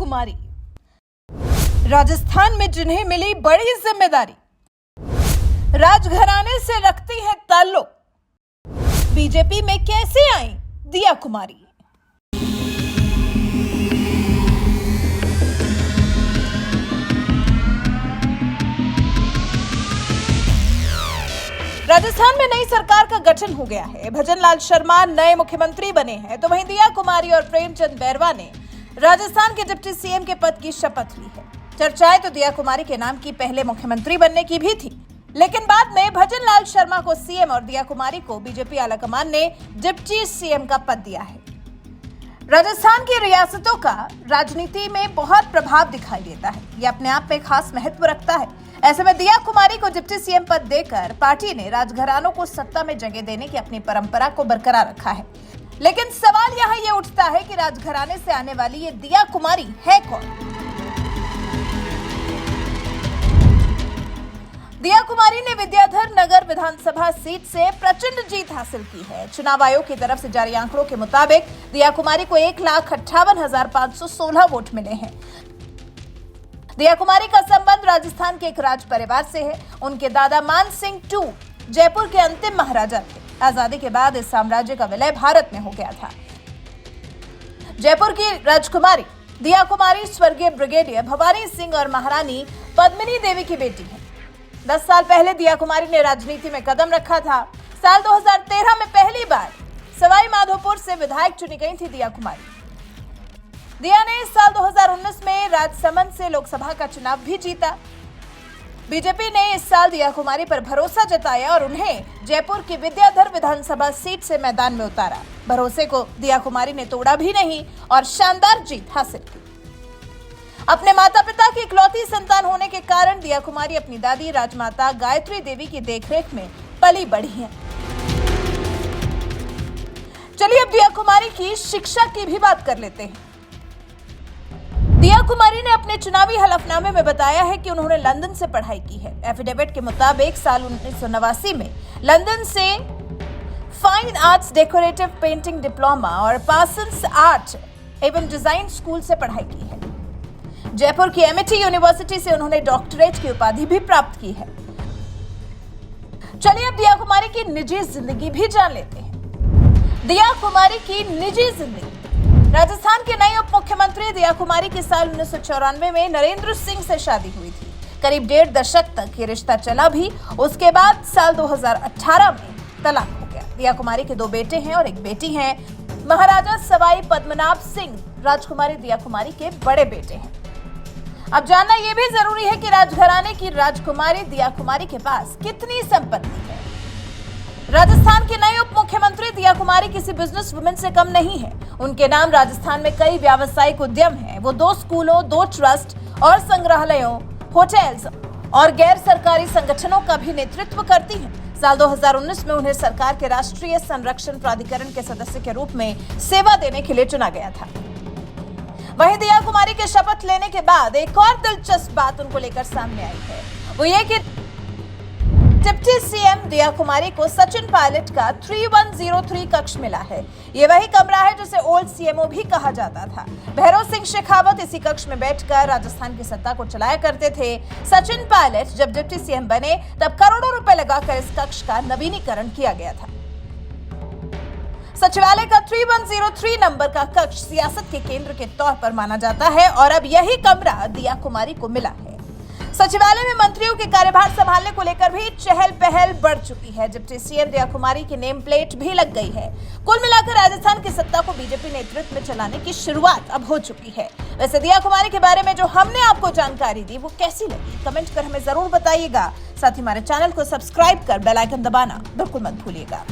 कुमारी। राजस्थान में जिन्हें मिली बड़ी जिम्मेदारी, राजघराने से रखती है ताल्लुक, बीजेपी में कैसे आई दिया कुमारी। राजस्थान में नई सरकार का गठन हो गया है। भजन लाल शर्मा नए मुख्यमंत्री बने हैं, तो वहीं दिया कुमारी और प्रेमचंद बैरवा ने राजस्थान के डिप्टी सीएम के पद की शपथ ली है। चर्चाएं तो दिया कुमारी के नाम की पहले मुख्यमंत्री बनने की भी थी, लेकिन बाद में भजन लाल शर्मा को सीएम और दिया कुमारी को बीजेपी आलाकमान ने डिप्टी सीएम का पद दिया है। राजस्थान की रियासतों का राजनीति में बहुत प्रभाव दिखाई देता है, ये अपने आप में खास महत्व रखता है। ऐसे में दिया कुमारी को डिप्टी सीएम पद देकर पार्टी ने राजघरानों को सत्ता में जगह देने की अपनी परंपरा को बरकरार रखा है। लेकिन सवाल यहाँ ये उठता है कि राजघराने से आने वाली ये दिया कुमारी है कौन। दिया कुमारी ने विद्याधर नगर विधानसभा सीट से प्रचंड जीत हासिल की है। चुनाव आयोग की तरफ से जारी आंकड़ों के मुताबिक दिया कुमारी को 1,58,516 वोट मिले हैं। दिया कुमारी का संबंध राजस्थान के एक राज परिवार से है। उनके दादा मान सिंह टू जयपुर के अंतिम महाराजा थे। आजादी के बाद इस साम्राज्य का विलय भारत में हो गया था। जयपुर की राजकुमारी दिया कुमारी स्वर्गीय ब्रिगेडियर भवानी सिंह और महारानी पद्मिनी देवी की बेटी है। 10 साल पहले दिया कुमारी ने राजनीति में कदम रखा था। साल 2013 में पहली बार सवाई माधोपुर से विधायक चुनी गई थी दिया कुमारी। दिया ने इस साल 2019 में राजसमंद से लोकसभा का चुनाव भी जीता। बीजेपी ने इस साल दिया कुमारी पर भरोसा जताया और उन्हें जयपुर की विद्याधर विधानसभा सीट से मैदान में उतारा। भरोसे को दिया कुमारी ने तोड़ा भी नहीं और शानदार जीत हासिल की। अपने माता पिता की इकलौती संतान होने के कारण दिया कुमारी अपनी दादी राजमाता गायत्री देवी की देखरेख में पली बढ़ी हैं। चलिए अब दिया कुमारी की शिक्षा की भी बात कर लेते हैं। दिया कुमारी ने अपने चुनावी हलफनामे में बताया है कि उन्होंने लंदन से पढ़ाई की है। एफिडेविट के मुताबिक साल 1989 में लंदन से fine arts decorative painting diploma और पार्सन्स आर्ट एवं डिजाइन स्कूल से पढ़ाई की है। जयपुर की एमिटी यूनिवर्सिटी से उन्होंने डॉक्टरेट की उपाधि भी प्राप्त की है। चलिए अब दिया कुमारी की निजी जिंदगी भी जान लेते हैं। दिया कुमारी की निजी जिंदगी। राजस्थान के नए उप मुख्यमंत्री दिया कुमारी की साल 1994 में नरेंद्र सिंह से शादी हुई थी। करीब 1.5 दशक तक ये रिश्ता चला भी। उसके बाद साल 2018 में तलाक हो गया। दिया कुमारी के 2 बेटे हैं और एक बेटी है। महाराजा सवाई पद्मनाभ सिंह राजकुमारी दिया कुमारी के बड़े बेटे हैं। अब जानना यह भी जरूरी है कि राजघराने की राजकुमारी दिया कुमारी के पास कितनी संपत्ति है। राजस्थान के नए उप मुख्यमंत्री दिया कुमारी किसी बिजनेस वुमेन से कम नहीं है। उनके नाम राजस्थान में कई व्यावसायिक उद्यम हैं। वो 2 स्कूलों, 2 ट्रस्ट और संग्रहालयों, होटल्स और गैर सरकारी संगठनों का भी नेतृत्व करती हैं। साल 2019 में उन्हें सरकार के राष्ट्रीय संरक्षण प्राधिकरण के सदस्य के रूप में सेवा देने के लिए चुना गया था। वहीं दिया कुमारी के शपथ लेने के बाद एक और दिलचस्प बात उनको लेकर सामने आई है। वो ये कि डिप्टी सीएम दिया कुमारी को सचिन पायलट का 3103 कक्ष मिला है। ये वही कमरा है जिसे ओल्ड सीएमओ भी कहा जाता था। भैरव सिंह शेखावत इसी कक्ष में बैठकर राजस्थान की सत्ता को चलाया करते थे। सचिन पायलट जब डिप्टी सीएम बने तब करोड़ों रुपए लगाकर इस कक्ष का नवीनीकरण किया गया था। सचिवालय का 3103 नंबर का कक्ष सियासत के केंद्र के तौर पर माना जाता है और अब यही कमरा दिया कुमारी को मिला है। सचिवालय में मंत्रियों के कार्यभार संभालने को लेकर भी चहल पहल बढ़ चुकी है। डिप्टी सीएम दिया कुमारी की नेम प्लेट भी लग गई है। कुल मिलाकर राजस्थान की सत्ता को बीजेपी नेतृत्व में चलाने की शुरुआत अब हो चुकी है। वैसे दिया कुमारी के बारे में जो हमने आपको जानकारी दी वो कैसी लगी, कमेंट कर हमें जरूर बताइएगा। साथ ही हमारे चैनल को सब्सक्राइब कर बेल आइकन दबाना बिल्कुल मत भूलिएगा।